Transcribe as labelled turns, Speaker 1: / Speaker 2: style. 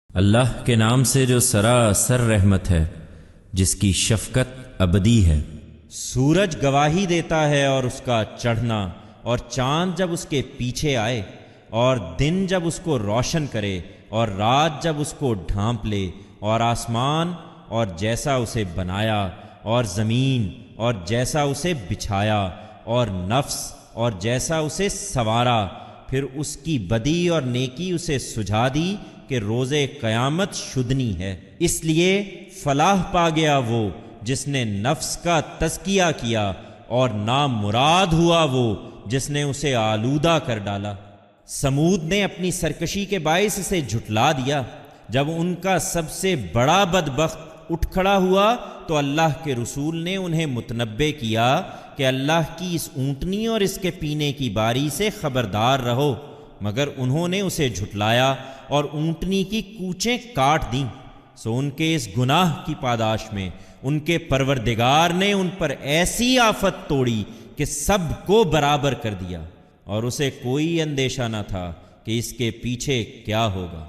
Speaker 1: اللہ کے نام سے جو سراسر رحمت ہے، جس کی شفقت ابدی ہے۔
Speaker 2: سورج گواہی دیتا ہے اور اس کا چڑھنا، اور چاند جب اس کے پیچھے آئے، اور دن جب اس کو روشن کرے، اور رات جب اس کو ڈھانپ لے، اور آسمان اور جیسا اسے بنایا، اور زمین اور جیسا اسے بچھایا، اور نفس اور جیسا اسے سنوارا، پھر اس کی بدی اور نیکی اسے سجھا دی کہ روز قیامت شدنی ہے۔ اس لیے فلاح پا گیا وہ جس نے نفس کا تزکیہ کیا، اور نامراد ہوا وہ جس نے اسے آلودہ کر ڈالا۔ سمود نے اپنی سرکشی کے باعث اسے جھٹلا دیا۔ جب ان کا سب سے بڑا بدبخت اٹھ کھڑا ہوا تو اللہ کے رسول نے انہیں متنبہ کیا کہ اللہ کی اس اونٹنی اور اس کے پینے کی باری سے خبردار رہو، مگر انہوں نے اسے جھٹلایا اور اونٹنی کی کوچیں کاٹ دیں۔ سو ان کے اس گناہ کی پاداش میں ان کے پروردگار نے ان پر ایسی آفت توڑی کہ سب کو برابر کر دیا، اور اسے کوئی اندیشہ نہ تھا کہ اس کے پیچھے کیا ہوگا۔